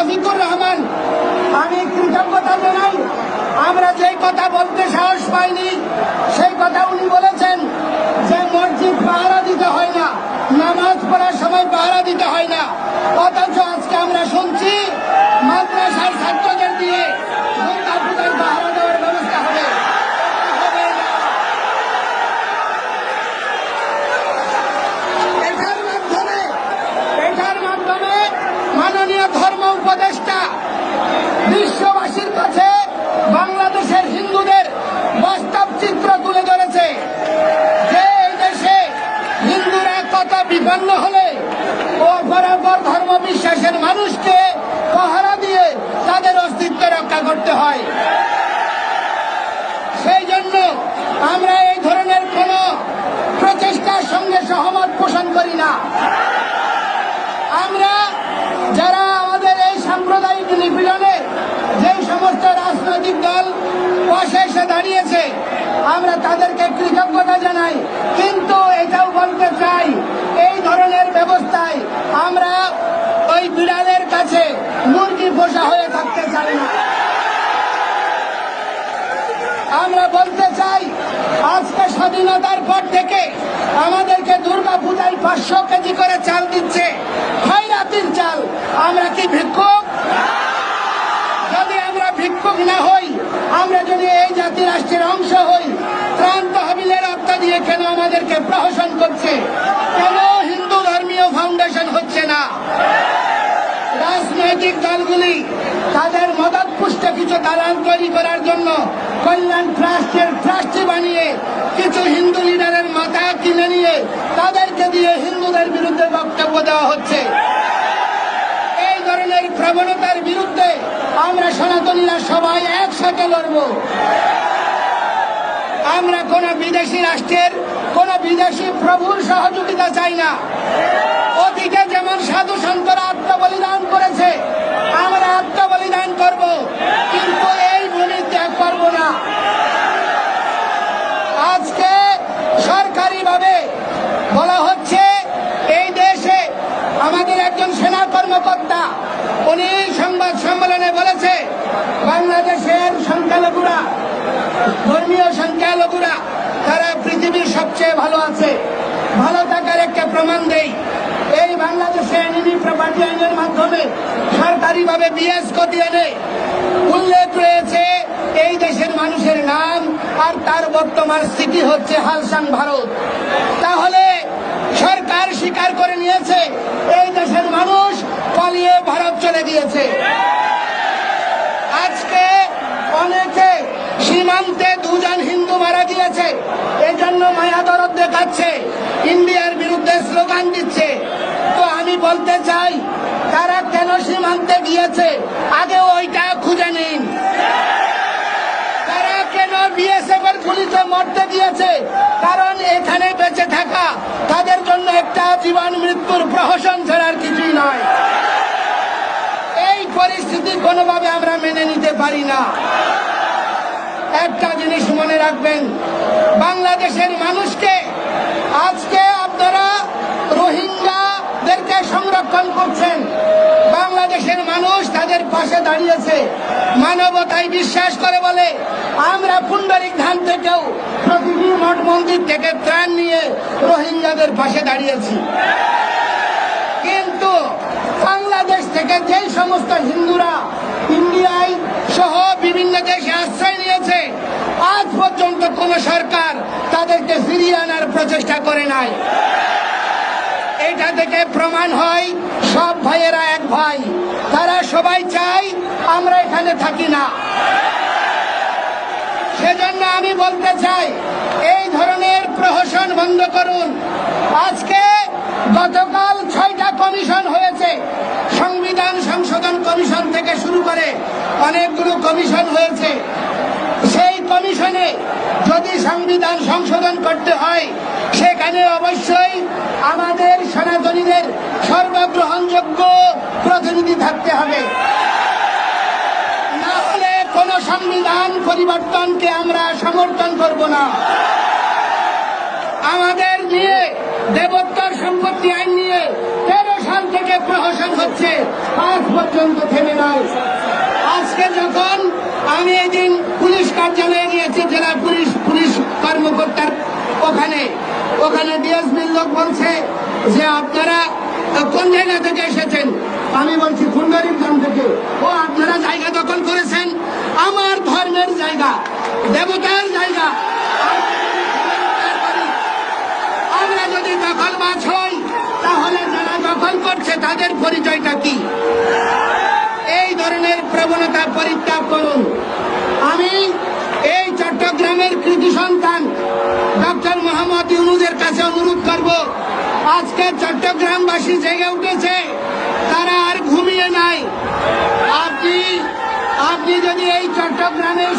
শফিকুর রহমান, আমি কৃতজ্ঞতা জানাই। আমরা যেই কথা বলতে সাহস পাইনি সেই কথা উনি বলেছেন যে মসজিদ পাহারা দিতে হয় না, নামাজ পড়ার সময় পাহারা দিতে হয় না। অথচ আজকে আমরা শুনছি মাদ্রাসার ছাত্রদের দিয়ে দুর্গা পূজার পাহারা দেওয়ার ব্যবস্থা হবে। এটার মাধ্যমে মাননীয় ধর্ম উপদেষ্টা বিশ্ববাসীর কাছে বাংলাদেশের হিন্দুদের বাস্তব চিত্র তুলে ধরেছে যে এই দেশে হিন্দুরা কত বিপন্ন হলে অপরাপর ধর্ম বিশ্বাসের মানুষকে পাহারা দিয়ে তাদের অস্তিত্ব রক্ষা করতে হয়। সেই জন্য আমরা এই ধরনের কোন প্রচেষ্টার সঙ্গে সহমত পোষণ করি না। আমরা যারা আমাদের এই সাম্প্রদায়িক নিপীড়নে যে সমস্ত রাজনৈতিক দল পাশে এসে দাঁড়িয়েছে আমরা তাদেরকে কৃতজ্ঞতা জানাই, কিন্তু এটাও বলতে চাই এই ধরনের ব্যবস্থায় আমরা ওই বিড়ালের কাছে মুরগি পোষা হয়ে থাকতে চাই না। আমরা বলতে চাই আজকে স্বাধীনতার পর থেকে আমাদেরকে দুর্গা পূজায় 500 কেজি করে চাল দিচ্ছে, খয়রাতির চাল। আমরা কি ভিক্ষুক? যদি আমরা ভিক্ষুক না হই, আমরা যদি এই জাতি রাষ্ট্রের অংশ হই, ত্রাণ তহবিলের অর্থ দিয়ে কেন আমাদেরকে প্রহসন করছে? কেন হিন্দু ধর্মীয় ফাউন্ডেশন হচ্ছে না? রাজনৈতিক দলগুলি তাদের মদত পুষ্ট কিছু দালান তৈরি করার জন্য কল্যাণ ট্রাস্টের ট্রাস্টি বানিয়ে কিছু হিন্দু লিডারের মাথা কিনে নিয়ে তাদেরকে দিয়ে হিন্দুদের বিরুদ্ধে বক্তব্য দেওয়া হচ্ছে। এই ধরনের প্রবণতার বিরুদ্ধে আমরা সনাতনীরা সবাই একসাথে লড়ব। আমরা কোন বিদেশি রাষ্ট্রের কোন বিদেশি প্রভুর সহযোগিতা চাই না। অতীতে যেমন সাধু সন্তরা আত্মবলিদান করেছে আমরা আত্মবলিদান করব, কিন্তু এই ভূমি ত্যাগ করব না। আজকে সরকারিভাবে বলা হচ্ছে এই দেশে আমাদের একজন সেনা কর্মকর্তা উনি সংবাদ সম্মেলনে বলেছে বাংলাদেশের সংখ্যালঘুরা, ধর্মীয় সংখ্যালঘুরা তারা পৃথিবীর সবচেয়ে ভালো আছে। ভালো থাকার একটা প্রমাণ দেই, এই বাংলাদেশে এনিমি প্রপার্টি আইনের মাধ্যমে সরকারিভাবে বিএস কোতিয়ানে উল্লেখ রয়েছে এই দেশের মানুষের নাম আর তার বর্তমান স্থিতি হচ্ছে হালসাং ভারত। তাহলে সরকার স্বীকার করে নিয়েছে এই দেশের মানুষ পালিয়ে ভারত চলে গিয়েছে। আজকে অনেকে সীমান্তে 2 জন হিন্দু মারা গিয়েছে, এজন্য মায়া দরদ দেখাচ্ছে, ইন্ডিয়ার বিরুদ্ধে স্লোগান দিচ্ছে। তো আমি বলতে চাই তারা কেন সীমান্তে গিয়েছে আগে ওইটা খুঁজে নিন। তারা কেন বিএসএফ এর গুলিতে মরতে গিয়েছে? কারণ এখানে বেঁচে থাকা তাদের জন্য একটা জীবন মৃত্যুর প্রহসন ছাড়ার কিছুই নয়। এই পরিস্থিতি কোনোভাবে আমরা মেনে নিতে পারি না। একটা জিনিস মনে রাখবেন, বাংলাদেশের মানুষকে আজকে আপনারা রোহিঙ্গাদেরকে সংরক্ষণ করছেন। বাংলাদেশের মানুষ তাদের পাশে দাঁড়িয়েছে, মানবতায় বিশ্বাস করে বলে আমরা পুন্ডরিক ধাম থেকেও প্রতিটি মঠ মন্দির থেকে ত্রাণ নিয়ে রোহিঙ্গাদের পাশে দাঁড়িয়েছি। কিন্তু বাংলাদেশ থেকে যেই সমস্ত হিন্দুরা ইন্ডিয়ায় সহ বিভিন্ন দেশে আশ্রয় নিয়েছে আজ পর্যন্ত কোন সরকার তাদেরকে ফিরিয়ে আনার প্রচেষ্টা করে নাই। এটা থেকে প্রমাণ হয় সব ভাইয়েরা এক ভাই, তারা সবাই চাই আমরা এখানে থাকি না। সেজন্য আমি বলতে চাই এই ধরনের প্রহসন বন্ধ করুন। আজকে গতকাল 6টা কমিশন হয়েছে, সংবিধান সংশোধন কমিশন থেকে শুরু করে অনেকগুলো কমিশন হয়েছে। সেই কমিশনে যদি সংবিধান সংশোধন করতে হয় সেখানে অবশ্যই আমাদের সনাতনীদের সর্বগ্রহণযোগ্য প্রতিনিধি থাকতে হবে, না হলে কোন সংবিধান পরিবর্তনকে আমরা সমর্থন করব না। আমাদের নিয়ে দেবোত্তর সম্পত্তি আইন নিয়ে 13 সাল থেকে প্রহসন হচ্ছে, আজ পর্যন্ত থেমে কার্যালয়ে গিয়েছি, জেলা পুলিশ কর্মকর্তার ওখানে ডিএসপির লোক বলছে যে আপনারা কোন জায়গা থেকে এসেছেন। আমি বলছি ফুলবাড়িগ্রাম থেকে। ও আপনারা জায়গা দখল করেছেন, আমার ধর্মের জায়গা, দেবতার জায়গা। আমরা যদি দখলবাজ হই তাহলে যারা দখল করছে তাদের পরিচয়টা কি? এই ধরনের প্রবণতা পরিত্যাগ করুন। আমি এই চট্টগ্রামের কৃতি সন্তান ডক্টর মোহাম্মদ ইউনূসের কাছে অনুরোধ করব, আজকে চট্টগ্রামবাসী জেগে উঠেছে, তারা আর ঘুমিয়ে নাই। আপনি যদি এই চট্টগ্রামের